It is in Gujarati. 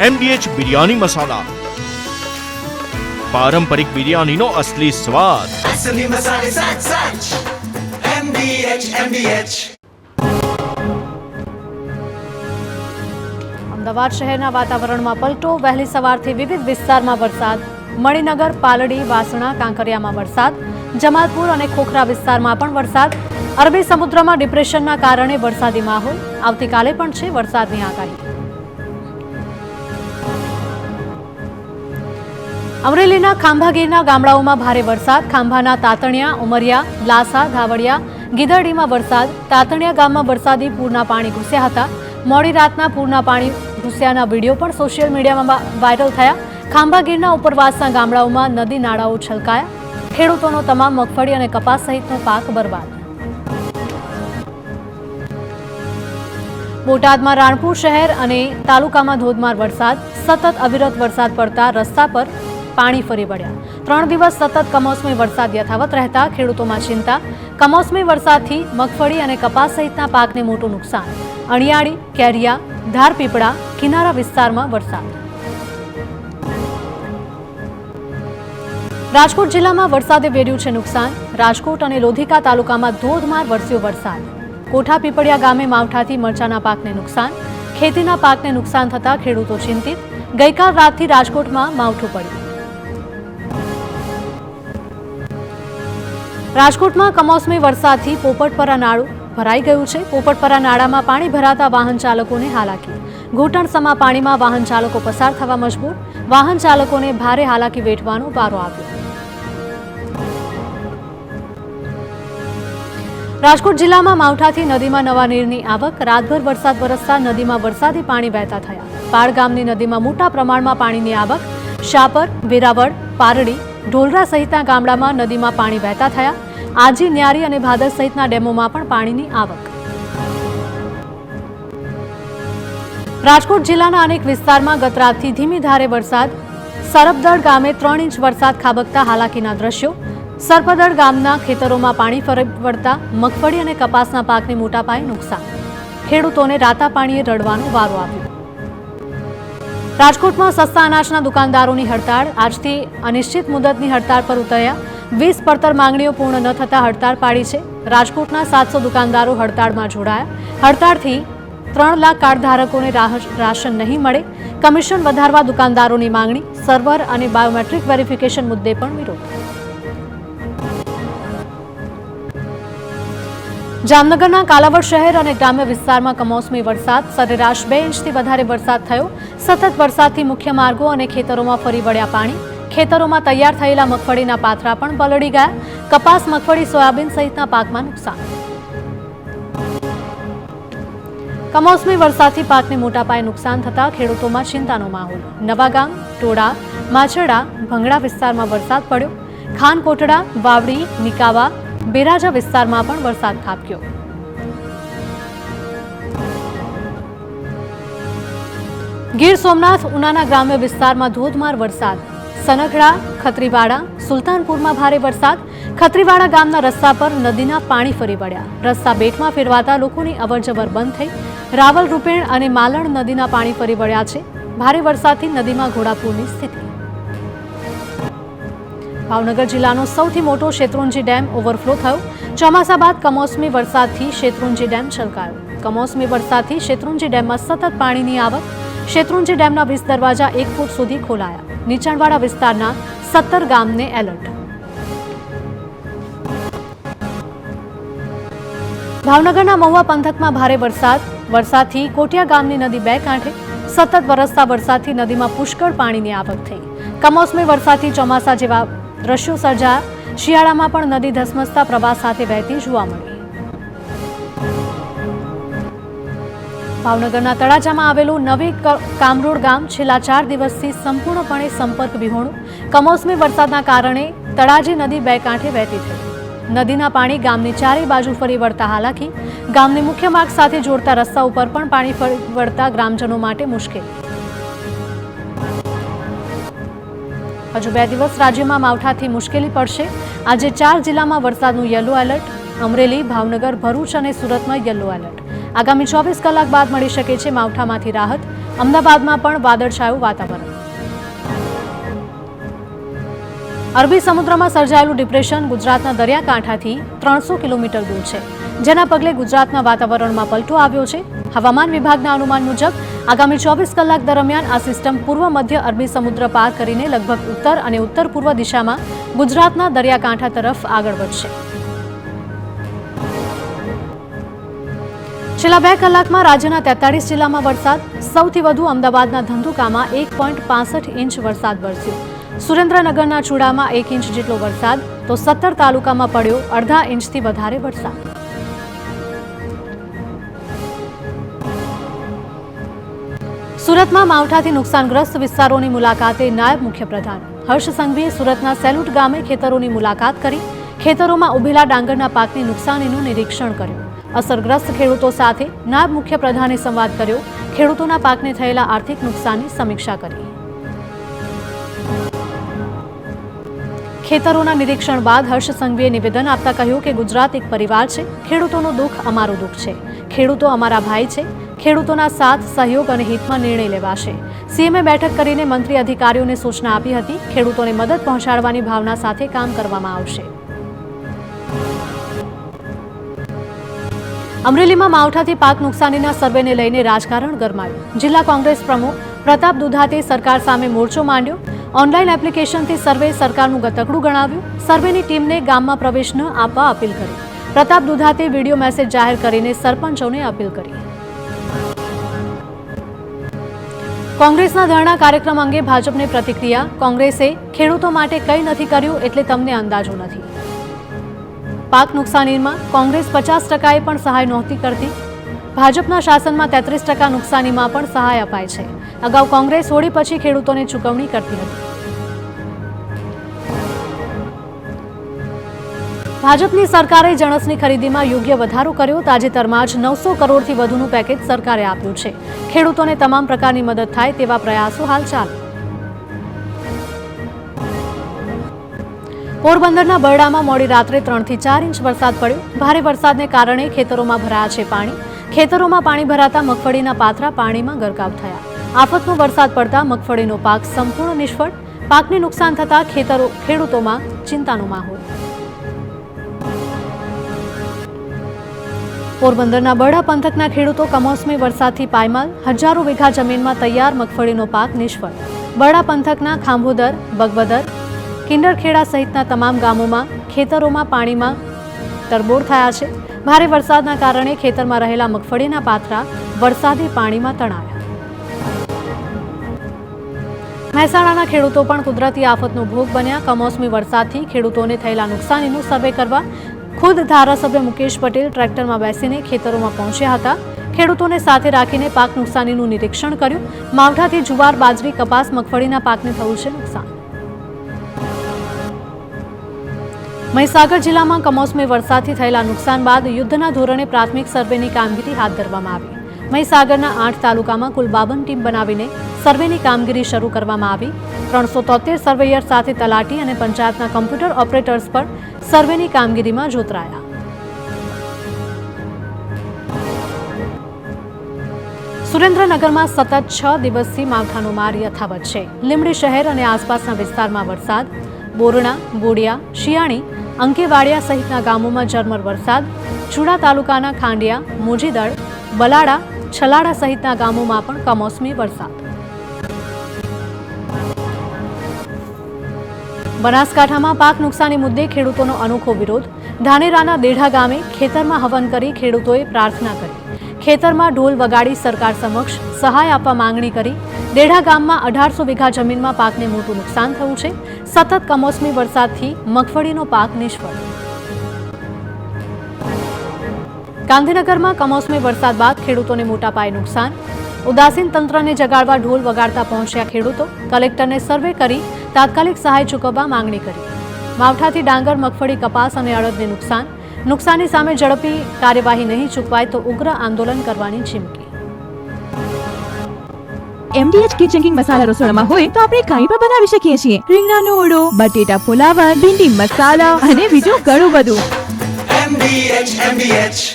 MDH બિરયાની મસાલા, પારંપરિક બિરયાનીનો અસલી સ્વાદ. असली मसाले सच सच MDH અમદાવાદ શહેરના વાતાવરણમાં પલટો. વહેલી સવારથી વિવિધ વિસ્તારમાં વરસાદ. મણિનગર, પાલડી, વાસણા, કાંકરિયામાં વરસાદ. જમાલપુર અને ખોખરા વિસ્તારમાં પણ વરસાદ. અરબી સમુદ્રમાં ડિપ્રેશનના કારણે વરસાદી માહોલ. આવતીકાલે પણ છે વરસાદની આગાહી. અમરેલીના ખાંભાગીરના ગામડાઓમાં ભારે વરસાદ. ખાંભાના તાતણિયા, ઉમરિયા, લાસા, ધાવડિયા, ગીદરડીમાં વરસાદ. તાતણિયા ગામમાં વરસાદી પૂરના પાણી ઘૂસ્યા હતા. મોડી રાતના પૂરના પાણી ઘૂસ્યાના વિડીયો પણ સોશિયલ મીડિયામાં વાયરલ થયા. ખાંભાગીરના ઉપરવાસના ગામડાઓમાં નદી નાળાઓ છલકાયા. ખેડૂતોનો તમામ મગફળી અને કપાસ સહિતનો પાક બરબાદ. બોટાદમાં રાણપુર શહેર અને તાલુકામાં ધોધમાર વરસાદ. સતત અવિરત વરસાદ પડતા રસ્તા પર પાણી ફરી વળ્યા. 3 દિવસ સતત કમોસમી વરસાદ યથાવત રહેતા ખેડૂતોમાં ચિંતા. કમોસમી વરસાદથી મગફળી અને કપાસ સહિતના પાકને મોટું નુકસાન. અણિયાળી, કેરિયા, ધારપીપળા, કિનારા વિસ્તારમાં વરસાદ. રાજકોટ જિલ્લામાં વરસાદે વેર્યું છે નુકસાન. રાજકોટ અને લોધિકા તાલુકામાં ધોધમાર વરસ્યો વરસાદ. કોઠા પીપળિયા ગામે માવઠાથી મરચાના પાકને નુકસાન. ખેતીના પાકને નુકસાન થતા ખેડૂતો ચિંતિત. ગઈકાલ રાતથી રાજકોટમાં માવઠું પડ્યું. રાજકોટમાં કમોસમી વરસાદથી પોપટપરા નાળું ભરાઈ ગયું છે. પોપટપરા નાળામાં પાણી ભરાતા વાહન ચાલકોને હાલાકી. ઘૂંટણસમા પાણીમાં વાહન ચાલકો પસાર થવા મજબૂર. વાહન ચાલકોને ભારે હાલાકી વેઠવાનો વારો આવ્યો. રાજકોટ જિલ્લામાં માવઠાથી નદીમાં નવા નીરની આવક. રાતભર વરસાદ વરસતા નદીમાં વરસાદી પાણી વહેતા થયા. પાળ ગામની નદીમાં મોટા પ્રમાણમાં પાણીની આવક. શાપર, વેરાવળ, પારડી, ઢોલરા સહિતના ગામડામાં નદીમાં પાણી વહેતા થયા. આજી, ન્યારી અને ભાદર સહિતના ડેમોમાં પણ પાણીની આવક. રાજકોટ જિલ્લાના અનેક વિસ્તારમાં ગત રાતથી ધીમી ધારે વરસાદ. સરપદળ ગામે 3 ઇંચ વરસાદ ખાબકતા હાલાકીના દ્રશ્યો. સરપદળ ગામના ખેતરોમાં પાણી ફરી વળતા મગફળી અને કપાસના પાકને મોટા પાયે નુકસાન. ખેડૂતોને રાતા પાણીએ રડવાનો વારો આવ્યો. રાજકોટમાં સસ્તા અનાજના દુકાનદારોની હડતાળ. આજથી અનિશ્ચિત મુદતની હડતાળ પર ઉતર્યા. 20 પડતર માંગણીઓ પૂર્ણ ન થતા હડતાળ પાડી છે. રાજકોટના 700 દુકાનદારો હડતાળમાં જોડાયા. હડતાળથી 3 લાખ કાર્ડ ધારકોને રાશન નહીં મળે. કમિશન વધારવા દુકાનદારોની માંગણી. સર્વર અને બાયોમેટ્રિક વેરિફિકેશન મુદ્દે પણ વિરોધ. જામનગરના કાલાવડ શહેર અને ગ્રામ્ય વિસ્તારમાં કમોસમી વરસાદ. સરેરાશ 2 ઇંચથી વધારે વરસાદ થયો. સતત વરસાદથી મુખ્ય માર્ગો અને ખેતરોમાં ફરી વળ્યા પાણી. ખેતરોમાં તૈયાર થયેલા મગફળીના પાથરા પણ પલળી ગયા. કપાસ, મગફળી, સોયાબીન સહિતના પાકમાં નુકસાન. કમોસમી વરસાદથી પાકને મોટા પાયે નુકસાન થતા ખેડૂતોમાં ચિંતાનો માહોલ. નવાગામ, ટોડા, માછરડા, ભંગડા વિસ્તારમાં વરસાદ પડ્યો. ખાનકોટડા, વાવડી, નિકાવા, બેરાજા વિસ્તારમાં પણ વરસાદ ખાબક્યો. ગીર સોમનાથ, ઉનાના ગ્રામ્ય વિસ્તારમાં ધોધમાર વરસાદ. સનગડા, ખત્રીવાડા, સુલતાનપુરમાં ભારે વરસાદ. ખત્રીવાડા ગામના રસ્તા પર નદીના પાણી ફરી વળ્યા. રસ્તા બેટમાં ફેરવાતા લોકોની અવરજવર બંધ થઈ. રાવલ, રૂપેણ અને માલણ નદીના પાણી ફરી વળ્યા છે. ભારે વરસાદથી નદીમાં ઘોડાપૂરની સ્થિતિ. ભાવનગર જિલ્લાનો સૌથી મોટો શેત્રુંજી ડેમ ઓવરફ્લો થયો. ચોમાસા બાદ કમોસમી વરસાદથી શેત્રુંજી ડેમ છલકાયો. કમોસમી વરસાદથી શેત્રુંજી ડેમમાં સતત પાણીની આવક. શેત્રુંજી ડેમના 20 દરવાજા 1 ફૂટ સુધી ખોલાયા. નીચાણવાળા વિસ્તારના 17 ગામને એલર્ટ. ભાવનગરના મહુવા પંથકમાં ભારે વરસાદ. વરસાદથી કોટિયા ગામની નદી 2 કાંઠે. સતત વરસતા વરસાદથી નદીમાં પુષ્કળ પાણીની આવક થઈ. કમોસમી વરસાદથી ચોમાસા જેવા દ્રશ્યો સર્જાયા. શિયાળામાં પણ નદી ધસમસતા પ્રવાહ સાથે વહેતી જોવા મળી. ભાવનગરના તળાજામાં આવેલું નવી કામરોડ ગામ છેલ્લા 4 દિવસથી સંપૂર્ણપણે સંપર્ક વિહોણું. કમોસમી વરસાદના કારણે તળાજી નદી 2 કાંઠે વહેતી થઈ. નદીના પાણી ગામની ચારે બાજુ ફરી વળતા હાલાકી. ગામની મુખ્ય માર્ગ સાથે જોડતા રસ્તા ઉપર પણ પાણી ફરી વળતા ગ્રામજનો માટે મુશ્કેલી. હજુ 2 દિવસ રાજ્યમાં માવઠાથી મુશ્કેલી પડશે. આજે 4 જિલ્લામાં વરસાદનું યલો એલર્ટ. અમરેલી, ભાવનગર, ભરૂચ અને સુરતમાં યલો એલર્ટ. આગામી 24 કલાક બાદ મળી શકે છે માવઠામાંથી રાહત. અમદાવાદમાં પણ વાદળછાયું વાતાવરણ. અરબી સમુદ્રમાં સર્જાયેલું ડિપ્રેશન ગુજરાતના દરિયાકાંઠાથી 300 કિલોમીટર દૂર છે, જેના પગલે ગુજરાતના વાતાવરણમાં પલટો આવ્યો છે. હવામાન વિભાગના અનુમાન મુજબ આગામી 24 કલાક દરમિયાન આ સિસ્ટમ પૂર્વ મધ્ય અરબી સમુદ્ર પાર કરીને લગભગ ઉત્તર અને ઉત્તર પૂર્વ દિશામાં ગુજરાતના દરિયાકાંઠા તરફ આગળ વધશે. છેલ્લા 2 કલાકમાં રાજ્યના 43 જિલ્લામાં વરસાદ. સૌથી વધુ અમદાવાદના ધંધુકામાં 1.65 ઇંચ વરસાદ વરસ્યો. સુરેન્દ્રનગરના ચુડામાં 1 ઇંચ જેટલો વરસાદ, તો 17 તાલુકામાં પડ્યો અડધા ઇંચથી વધારે વરસાદ. સુરતમાં માવઠાથી નુકસાનગ્રસ્ત વિસ્તારોની મુલાકાતે નાયબ મુખ્યપ્રધાન હર્ષ સંઘવીએ સુરતના સેલુટ ગામે ખેતરોની મુલાકાત કરી ખેતરોમાં ઉભેલા ડાંગરના પાકની નુકસાનીનું નિરીક્ષણ કર્યું. અસરગ્રસ્ત ખેડૂતો સાથે નાયબ મુખ્યપ્રધાને સંવાદ કર્યો. ખેડૂતોના પાકને થયેલા આર્થિક નુકસાનની સમીક્ષા કરી. ખેતરોના નિરીક્ષણ બાદ હર્ષ સંઘવીએ નિવેદન આપતા કહ્યું કે ગુજરાત એક પરિવાર છે. ખેડૂતોનું દુઃખ અમારું દુઃખ છે. ખેડૂતો અમારા ભાઈ છે. ખેડૂતોના સાથ, સહયોગ અને હિતમાં નિર્ણય લેવાશે. સીએમએ બેઠક કરીને મંત્રી અધિકારીઓને સૂચના આપી હતી. ખેડૂતોને મદદ પહોંચાડવાની ભાવના સાથે કામ કરવામાં આવશે. અમરેલીમાં માવઠાથી પાક નુકસાનીના સર્વેને લઈને રાજકારણ ગરમાયું. જિલ્લા કોંગ્રેસ પ્રમુખ પ્રતાપ દુધાતે સરકાર સામે મોરચો માંડ્યો. ઓનલાઈન એપ્લિકેશનથી સર્વે સરકારનું ગતકડું ગણાવ્યું. સર્વેની ટીમને ગામમાં પ્રવેશ ન આપવા અપીલ કરી. પ્રતાપ દુધાતે વિડીયો મેસેજ જાહેર કરીને સરપંચોને અપીલ કરી. કોંગ્રેસના ધરણા કાર્યક્રમ અંગે ભાજપને પ્રતિક્રિયા. કોંગ્રેસે ખેડૂતો માટે કંઈ નથી કર્યું એટલે તમને અંદાજો નથી. પાક નુકસાનીમાં કોંગ્રેસ 50%એ પણ સહાય નહોતી કરતી. ભાજપના શાસનમાં 33% નુકસાનીમાં પણ સહાય અપાય છે. અગાઉ કોંગ્રેસ હોળી પછી ખેડૂતોને ચૂકવણી કરતી હતી. ભાજપની સરકારે જણસની ખરીદીમાં યોગ્ય વધારો કર્યો. તાજેતરમાં જ 900 કરોડથી વધુનું પેકેજ સરકારે આપ્યું છે. ખેડૂતોને તમામ પ્રકારની મદદ થાય તેવા પ્રયાસો હાલ ચાલે. પોરબંદરના બરડામાં મોડી રાત્રે 3 થી 4 ઇંચ વરસાદ પડ્યો. ભારે વરસાદને કારણે ખેતરોમાં ભરાયા છે પાણી. ખેતરોમાં પાણી ભરાતા મગફળીના પાથરા પાણીમાં ગરકાવ થયા. આફતનો વરસાદ પડતા મગફળીનો પાક સંપૂર્ણ નિષ્ફળ. પાકને નુકસાન થતા ખેડૂતોમાં ચિંતાનો માહોલ. પોરબંદરના બરડા પંથકના ખેડૂતો કમોસમી વરસાદથી પાયમાલ. હજારો વીઘા જમીનમાં તૈયાર મગફળીનો પાક નિષ્ફળ. બરડા પંથકના ખાંભોદર, બગવદર, કિંડરખેડા સહિતના તમામ ગામોમાં ખેતરોમાં પાણીમાં તરબોળ થયા છે. ભારે વરસાદના કારણે ખેતરમાં રહેલા મગફળીના પાથરા વરસાદી પાણીમાં તણાયા. મહેસાણાના ખેડૂતો પણ કુદરતી આફતનો ભોગ બન્યા. કમોસમી વરસાદથી ખેડૂતોને થયેલા નુકસાનીનું સર્વે કરવા ખુદ ધારાસભ્ય મુકેશ પટેલ ટ્રેક્ટરમાં બેસીને ખેતરોમાં પહોંચ્યા હતા. ખેડૂતોને સાથે રાખીને પાક નુકસાનીનું નિરીક્ષણ કર્યું. માવઠાથી જુવાર, બાજરી, કપાસ, મગફળીના પાકને થયું છે નુકસાન. મહીસાગર જિલ્લામાં કમોસમી વરસાદથી થયેલા નુકસાન બાદ યુદ્ધના ધોરણે પ્રાથમિક સર્વેની કામગીરી હાથ ધરવામાં આવી. મહીસાગરના 8 તાલુકામાં કુલ 52 ટીમ બનાવીને સર્વેની કામગીરી શરૂ કરવામાં આવી. 373 સર્વેયર સાથે તલાટી અને પંચાયતના કમ્પ્યુટર ઓપરેટર્સ પણ સર્વેની કામગીરીમાં જોતરાયા. સુરેન્દ્રનગરમાં સતત 6 દિવસથી માવઠાનો માર યથાવત છે. લીંબડી શહેર અને આસપાસના વિસ્તારમાં વરસાદ. બોરણા, બોડિયા, શિયાણી, અંકેવાડિયા સહિતના ગામોમાં ઝરમર વરસાદ. ચુડા તાલુકાના ખાંડિયા, મોજીદળ, બલાડા, છલાડા સહિતના ગામોમાં પણ કમોસમી વરસાદ. બનાસકાંઠામાં પાક નુકસાની મુદ્દે ખેડૂતોનો અનોખો વિરોધ. ધાનેરાના દેઢા ગામે ખેતરમાં હવન કરી ખેડૂતોએ પ્રાર્થના કરી. ખેતરમાં ઢોલ વગાડી સરકાર સમક્ષ સહાય આપવા માંગણી કરી. દેઢા ગામમાં 1800 વીઘા જમીનમાં પાકને મોટું નુકસાન થયું છે. સતત કમોસમી વરસાદથી મગફળીનો પાક નિષ્ફળ. ગાંધીનગરમાં કમોસમી વરસાદ બાદ ખેડૂતોને મોટા પાયે નુકસાન. ઉદાસીન તંત્રને જગાડવા ઢોલ વગાડતા પહોંચ્યા ખેડૂતો. કલેક્ટરને સર્વે કરી તાત્કાલિક સહાય ચૂકવવા માંગણી કરી. માવઠાથી ડાંગર, મગફળી, કપાસ અને અડદને નુકસાન. નુકસાની સામે ઝડપી કાર્યવાહી નહીં ચૂકવાય તો ઉગ્ર આંદોલન કરવાની ચીમકી. MDH કિચન કિંગ મસાલા રસોડામાં હોય તો આપણે કંઈ પણ બનાવી શકીએ છીએ. રીંગણાનો ઓળો, બટેટા ફુલાવર, ભીંડી મસાલા અને બીજું ઘણું બધું. MDH